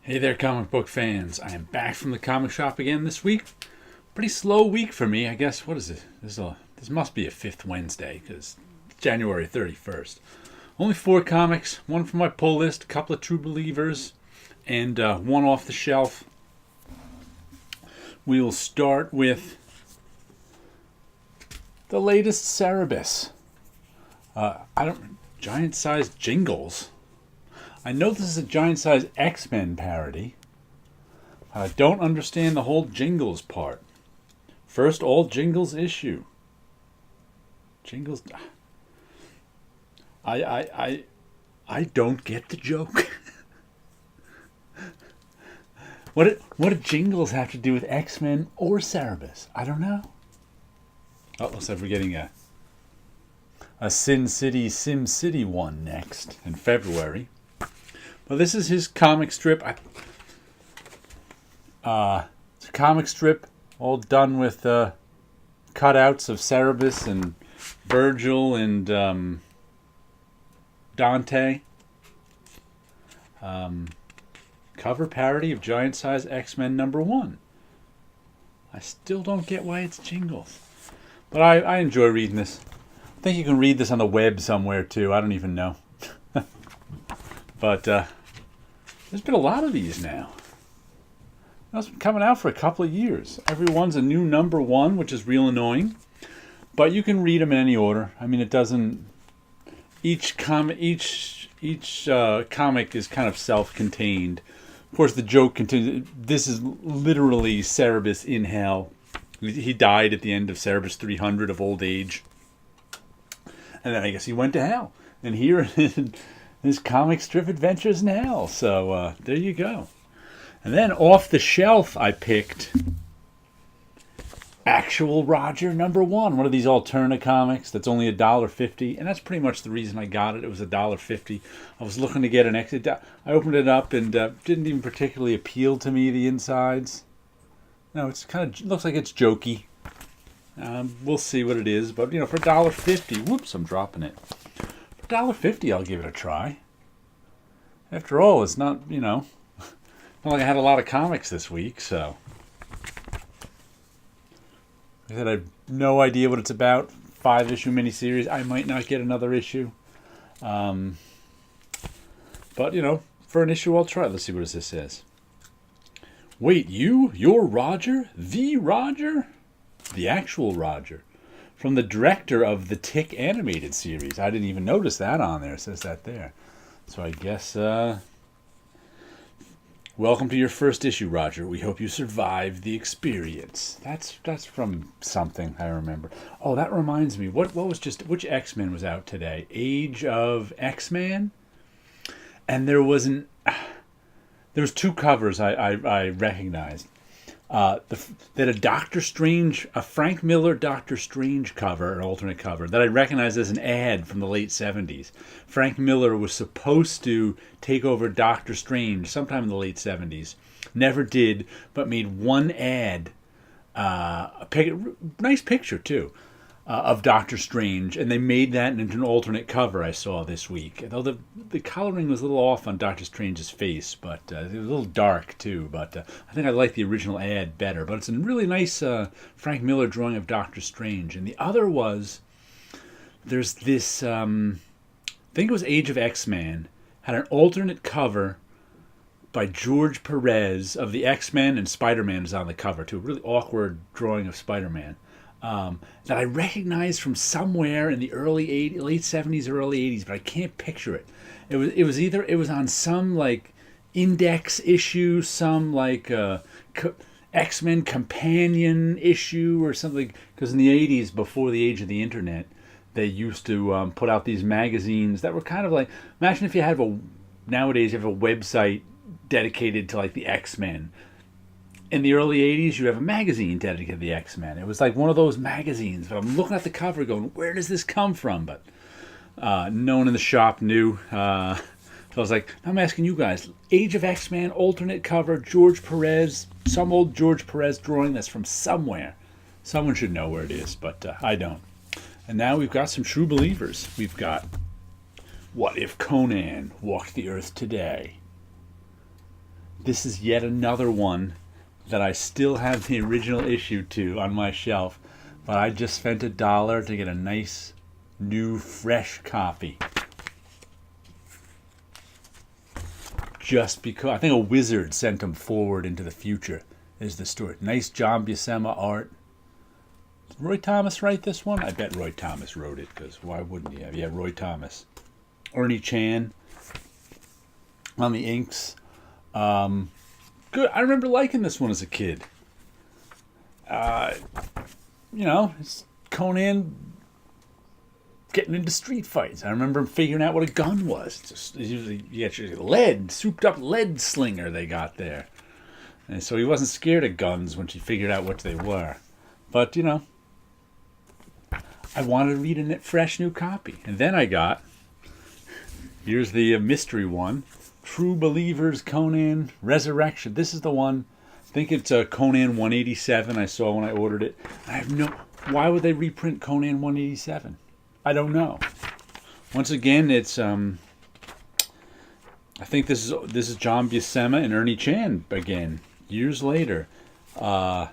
Hey there, comic book fans. I am back from the comic shop again this week. Pretty slow week for me, I guess. What is it? This must be a fifth Wednesday, because it's January 31st. Only 4 comics, one from my pull list, a couple of True Believers, and one off the shelf. We'll start with the latest Cerebus. Giant-sized jingles. I know this is a giant-sized X-Men parody. I don't understand the whole jingles part. First all jingles issue. Jingles. I don't get the joke. What do jingles have to do with X-Men or Cerebus? I don't know. Oh, looks like we're getting a Sin City Sim City one next in February. Well, this is his comic strip. It's a comic strip all done with cutouts of Cerebus and Virgil and Dante. Cover parody of Giant Size X-Men #1. I still don't get why it's jingles. But I enjoy reading this. I think you can read this on the web somewhere too. I don't even know. But there's been a lot of these now. It's been coming out for a couple of years. Everyone's a new #1, which is real annoying. But you can read them in any order. I mean, it doesn't. Each comic is kind of self-contained. Of course, the joke continues. This is literally Cerebus in hell. He died at the end of Cerebus 300 of old age, and then I guess he went to hell. And here his comic strip adventures in hell. So there you go. And then off the shelf, I picked Actual Roger #1, one of these alternate comics that's only $1.50, and that's pretty much the reason I got it. It was $1.50. I was looking to get an exit. I opened it up and didn't even particularly appeal to me, the insides. No, it's kind of looks like it's jokey. We'll see what it is, but for $1.50, whoops, I'm dropping it. For $1.50, I'll give it a try. After all, it's not not like I had a lot of comics this week, so. I said I have no idea what it's about. 5-issue miniseries. I might not get another issue. But, for an issue, I'll try. Let's see what this says. Wait, you're Roger? The Roger? The actual Roger. From the director of the Tick animated series. I didn't even notice that on there. It says that there. So I guess, welcome to your first issue, Roger. We hope you survive the experience. That's from something I remember. Oh, that reminds me. Which X-Men was out today? Age of X-Man? And there was 2 covers I recognized. They had a Frank Miller Doctor Strange cover, an alternate cover, that I recognized as an ad from the late 70s. Frank Miller was supposed to take over Doctor Strange sometime in the late 70s. Never did, but made one ad, nice picture too, of Doctor Strange, and they made that into an alternate cover I saw this week. Though the coloring was a little off on Doctor Strange's face, but it was a little dark too. But I think I like the original ad better. But it's a really nice Frank Miller drawing of Doctor Strange. And the other there's this, I think it was Age of X-Man, had an alternate cover by George Perez of the X-Men, and Spider-Man is on the cover too. A really awkward drawing of Spider-Man. That I recognized from somewhere in the late 70s, early 80s, but I can't picture it. It was on some like index issue, some like X-Men companion issue or something. Because in the 80s, before the age of the internet, they used to put out these magazines that were kind of like, imagine if you have nowadays you have a website dedicated to like the X-Men. In the early 80s, you have a magazine dedicated to the X-Men. It was like one of those magazines. But I'm looking at the cover going, where does this come from? But no one in the shop knew. So I was like, I'm asking you guys. Age of X-Men, alternate cover, George Perez. Some old George Perez drawing that's from somewhere. Someone should know where it is, but I don't. And now we've got some True Believers. We've got What If Conan Walked the Earth Today? This is yet another one that I still have the original issue to on my shelf, but I just spent $1 to get a nice, new, fresh copy. Just because I think a wizard sent them forward into the future is the story. Nice John Buscema art. Did Roy Thomas write this one? I bet Roy Thomas wrote it, because why wouldn't he have? Yeah, Roy Thomas. Ernie Chan on the inks. Good. I remember liking this one as a kid. It's Conan getting into street fights. I remember figuring out what a gun was. It's usually lead, souped up lead slinger they got there. And so he wasn't scared of guns when she figured out what they were. But, I wanted to read a fresh new copy. And then I got, here's the mystery one, True Believers Conan Resurrection. This is the one, I think it's Conan 187 I saw when I ordered it. Why would they reprint Conan 187? I don't know. Once again, it's I think this is John Buscema and Ernie Chan again, years later. Was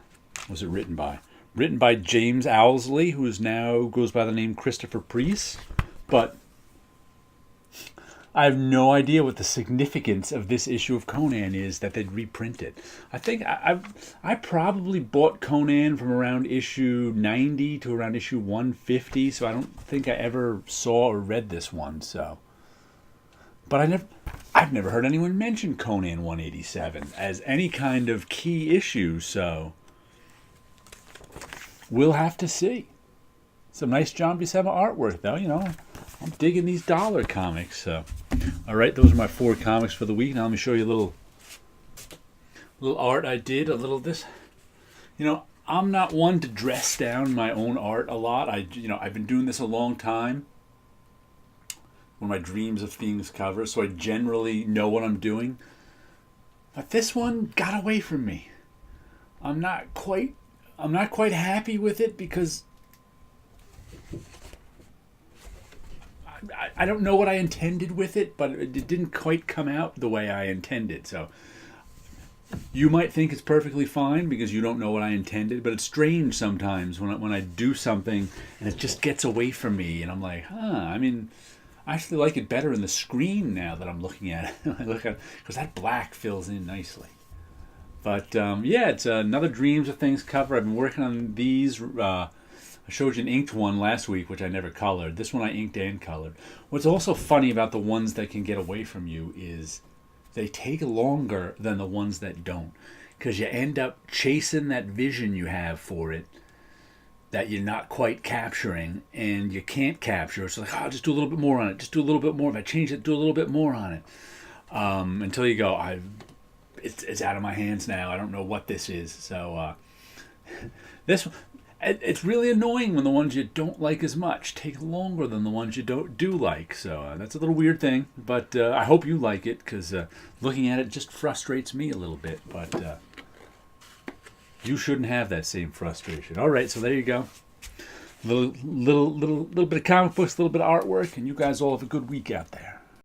it written by? Written by James Owsley, who is now goes by the name Christopher Priest. But I have no idea what the significance of this issue of Conan is that they'd reprint it. I think I probably bought Conan from around issue 90 to around issue 150, so I don't think I ever saw or read this one. So, but I've never heard anyone mention Conan 187 as any kind of key issue. So we'll have to see. Some nice John Buscema artwork, though. I'm digging these dollar comics. So, all right, those are my 4 comics for the week. Now let me show you a little art I did. A little this. I'm not one to dress down my own art a lot. I've been doing this a long time. One of my Dreams of Things covers, so I generally know what I'm doing. But this one got away from me. I'm not quite happy with it because I don't know what I intended with it, but it didn't quite come out the way I intended. So you might think it's perfectly fine because you don't know what I intended, but it's strange sometimes when I do something and it just gets away from me, and I'm like, I actually like it better in the screen now that I'm looking at it. I look at because that black fills in nicely. But it's another Dreams of Things cover. I've been working on these. I showed you an inked one last week, which I never colored. This one I inked and colored. What's also funny about the ones that can get away from you is they take longer than the ones that don't. Because you end up chasing that vision you have for it that you're not quite capturing, and you can't capture. So like, just do a little bit more on it. Just do a little bit more. If I change it, do a little bit more on it. Until you go, it's out of my hands now. I don't know what this is. So this it's really annoying when the ones you don't like as much take longer than the ones you do like. So that's a little weird thing, but I hope you like it because looking at it just frustrates me a little bit. But you shouldn't have that same frustration. All right, so there you go. Little bit of comic books, a little bit of artwork, and you guys all have a good week out there.